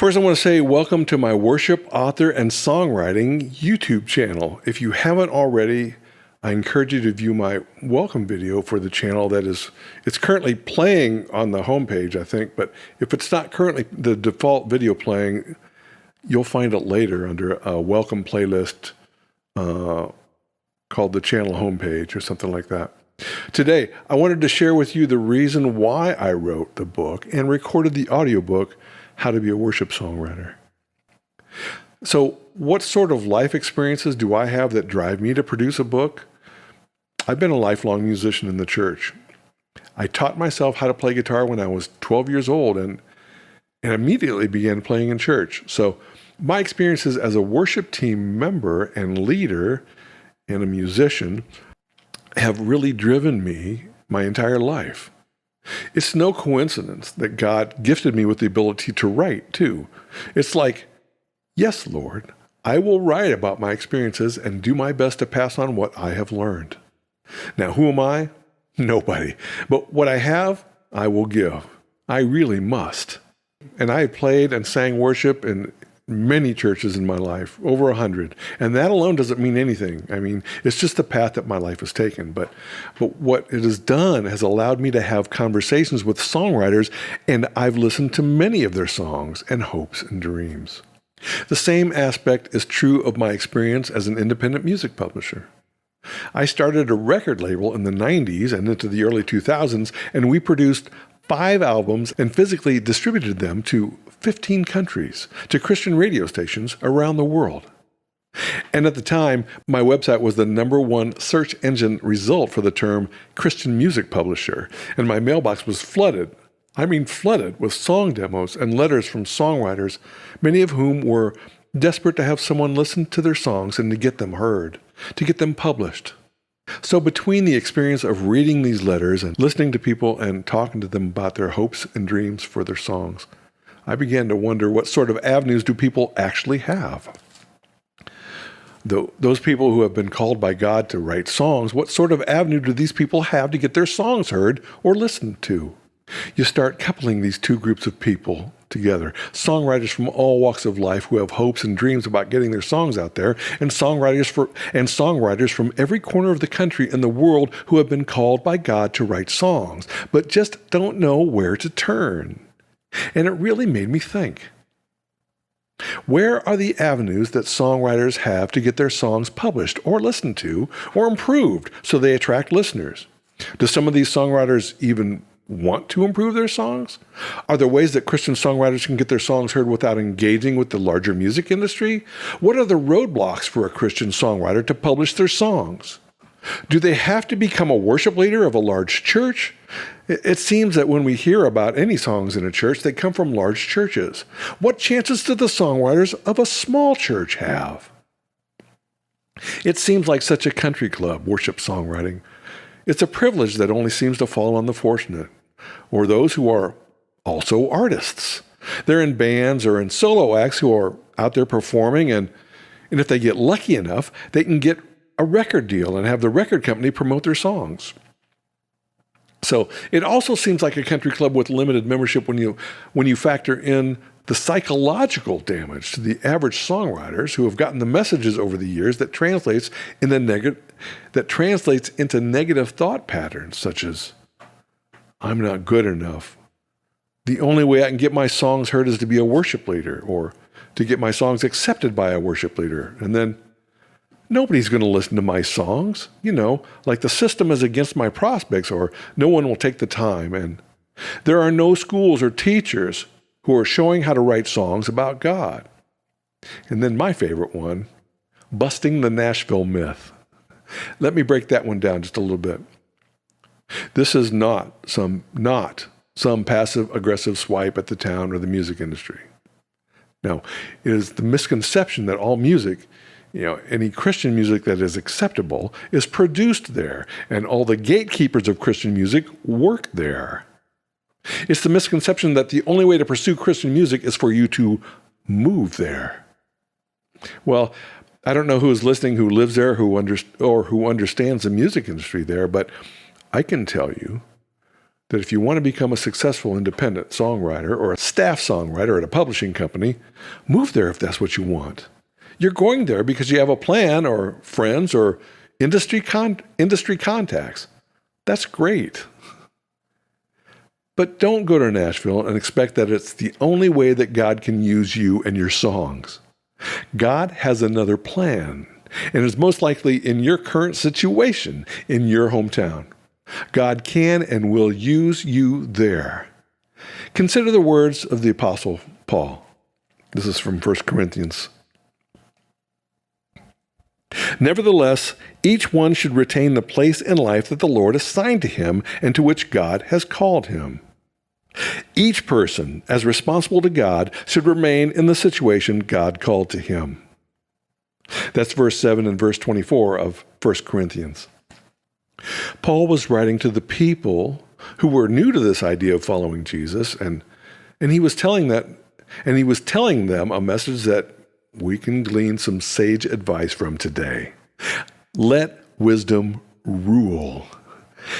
First, I want to say welcome to my worship, author, and songwriting YouTube channel. If you haven't already, I encourage you to view my welcome video for the channel it's currently playing on the homepage, I think, but if it's not currently the default video playing, you'll find it later under a welcome playlist called the channel homepage or something like that. Today, I wanted to share with you the reason why I wrote the book and recorded the audiobook, How to Be a Worship Songwriter. So, what sort of life experiences do I have that drive me to produce a book? I've been a lifelong musician in the church. I taught myself how to play guitar when I was 12 years old and immediately began playing in church. So, my experiences as a worship team member and leader and a musician have really driven me my entire life. It's no coincidence that God gifted me with the ability to write, too. It's like, yes, Lord, I will write about my experiences and do my best to pass on what I have learned. Now, who am I? Nobody. But what I have, I will give. I really must. And I have played and sang worship in many churches in my life, over 100. And that alone doesn't mean anything. I mean, it's just the path that my life has taken. But what it has done has allowed me to have conversations with songwriters, and I've listened to many of their songs and hopes and dreams. The same aspect is true of my experience as an independent music publisher. I started a record label in the 90s and into the early 2000s, and we produced 5 albums and physically distributed them to 15 countries, to Christian radio stations around the world. And at the time, my website was the #1 search engine result for the term Christian music publisher, and my mailbox was flooded with song demos and letters from songwriters, many of whom were desperate to have someone listen to their songs and to get them heard, to get them published. So between the experience of reading these letters and listening to people and talking to them about their hopes and dreams for their songs, I began to wonder, what sort of avenues do people actually have? Those people who have been called by God to write songs, what sort of avenue do these people have to get their songs heard or listened to? You start coupling these two groups of people together. Songwriters from all walks of life who have hopes and dreams about getting their songs out there, and songwriters from every corner of the country and the world who have been called by God to write songs, but just don't know where to turn. And it really made me think. Where are the avenues that songwriters have to get their songs published or listened to or improved so they attract listeners? Do some of these songwriters even want to improve their songs? Are there ways that Christian songwriters can get their songs heard without engaging with the larger music industry? What are the roadblocks for a Christian songwriter to publish their songs? Do they have to become a worship leader of a large church? It seems that when we hear about any songs in a church, they come from large churches. What chances do the songwriters of a small church have? It seems like such a country club, worship songwriting. It's a privilege that only seems to fall on the fortunate, or those who are also artists. They're in bands or in solo acts who are out there performing, and if they get lucky enough, they can get a record deal and have the record company promote their songs. So it also seems like a country club with limited membership when you factor in the psychological damage to the average songwriters who have gotten the messages over the years that translates into negative thought patterns such as, I'm not good enough. The only way I can get my songs heard is to be a worship leader, or to get my songs accepted by a worship leader. And then nobody's going to listen to my songs, like the system is against my prospects, or no one will take the time. And there are no schools or teachers who are showing how to write songs about God. And then my favorite one, busting the Nashville myth. Let me break that one down just a little bit. This is not some passive-aggressive swipe at the town or the music industry. No, it is the misconception that all music, any Christian music that is acceptable, is produced there, and all the gatekeepers of Christian music work there. It's the misconception that the only way to pursue Christian music is for you to move there. Well, I don't know who is listening who lives there who understands the music industry there, but I can tell you that if you want to become a successful independent songwriter or a staff songwriter at a publishing company, move there if that's what you want. You're going there because you have a plan or friends or industry contacts. That's great. But don't go to Nashville and expect that it's the only way that God can use you and your songs. God has another plan, and is most likely in your current situation in your hometown. God can and will use you there. Consider the words of the Apostle Paul. This is from 1 Corinthians. Nevertheless, each one should retain the place in life that the Lord assigned to him and to which God has called him. Each person, as responsible to God, should remain in the situation God called to him. That's verse 7 and verse 24 of 1 Corinthians. Paul was writing to the people who were new to this idea of following Jesus, and he was telling them a message that we can glean some sage advice from today. Let wisdom rule.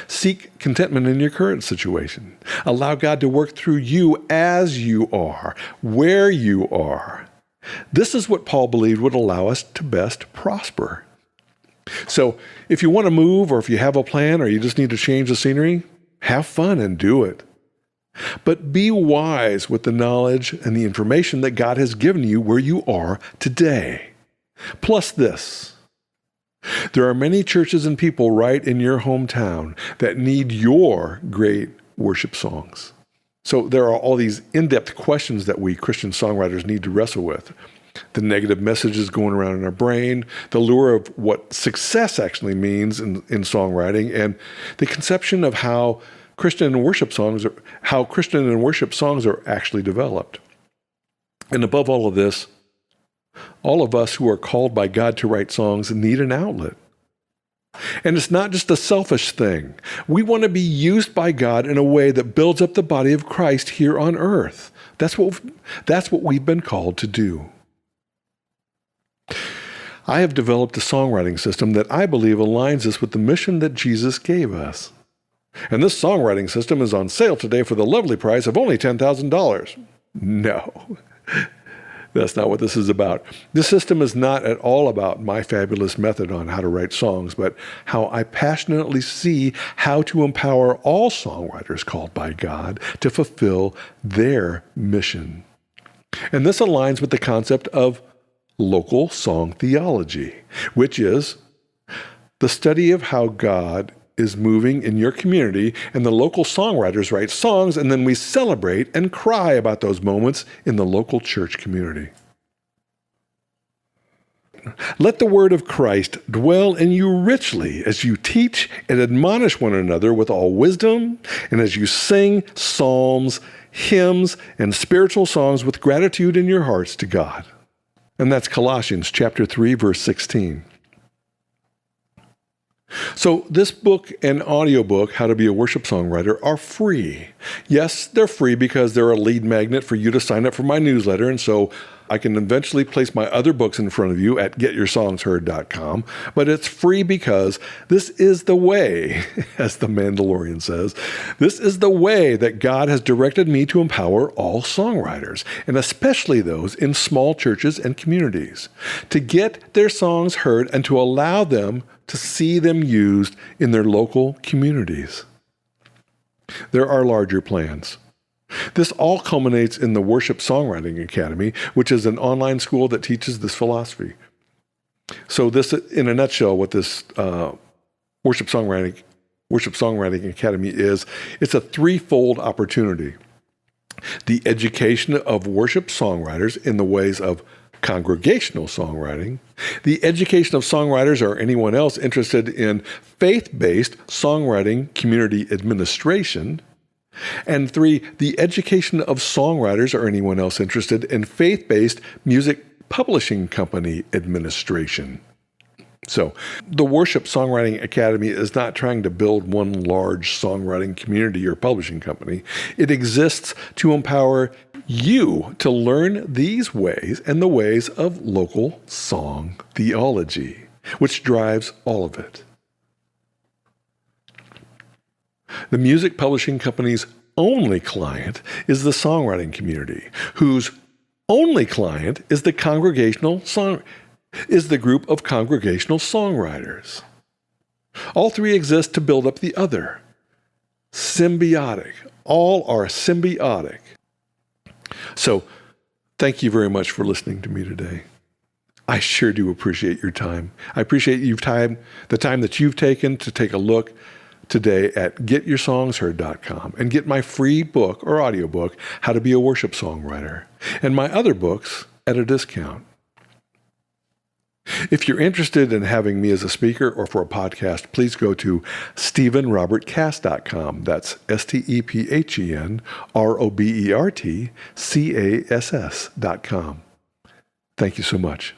Seek contentment in your current situation. Allow God to work through you as you are, where you are. This is what Paul believed would allow us to best prosper. So if you want to move, or if you have a plan, or you just need to change the scenery, have fun and do it. But be wise with the knowledge and the information that God has given you where you are today. Plus this, there are many churches and people right in your hometown that need your great worship songs. So there are all these in-depth questions that we Christian songwriters need to wrestle with. The negative messages going around in our brain, the lure of what success actually means in songwriting, and the conception of how Christian and worship songs are actually developed. And above all of this, all of us who are called by God to write songs need an outlet. And it's not just a selfish thing. We want to be used by God in a way that builds up the body of Christ here on earth. That's what we've been called to do. I have developed a songwriting system that I believe aligns us with the mission that Jesus gave us. And this songwriting system is on sale today for the lovely price of only $10,000. No, that's not what this is about. This system is not at all about my fabulous method on how to write songs, but how I passionately see how to empower all songwriters called by God to fulfill their mission. And this aligns with the concept of local song theology, which is the study of how God is moving in your community, and the local songwriters write songs, and then we celebrate and cry about those moments in the local church community. Let the word of Christ dwell in you richly as you teach and admonish one another with all wisdom, and as you sing psalms, hymns, and spiritual songs with gratitude in your hearts to God. And that's Colossians chapter 3, verse 16. So this book and audiobook, How to Be a Worship Songwriter, are free. Yes, they're free because they're a lead magnet for you to sign up for my newsletter, and so I can eventually place my other books in front of you at getyoursongsheard.com, but it's free because this is the way, as the Mandalorian says, this is the way that God has directed me to empower all songwriters, and especially those in small churches and communities, to get their songs heard and to allow them to see them used in their local communities. There are larger plans. This all culminates in the Worship Songwriting Academy, which is an online school that teaches this philosophy. So this, in a nutshell, what this Worship Songwriting Academy is, it's a threefold opportunity. The education of worship songwriters in the ways of congregational songwriting, the education of songwriters or anyone else interested in faith-based songwriting community administration, and 3, the education of songwriters or anyone else interested in faith-based music publishing company administration. So, the Worship Songwriting Academy is not trying to build one large songwriting community or publishing company. It exists to empower you to learn these ways and the ways of local song theology, which drives all of it. The music publishing company's only client is the songwriting community, whose only client is the group of congregational songwriters. All three exist to build up the other. Symbiotic. All are symbiotic. So, thank you very much for listening to me today. I sure do appreciate your time. I appreciate the time that you've taken to take a look today at getyoursongsheard.com and get my free book or audiobook, How to Be a Worship Songwriter, and my other books at a discount. If you're interested in having me as a speaker or for a podcast, please go to StephenRobertCass.com. That's StephenRobertCass.com. Thank you so much.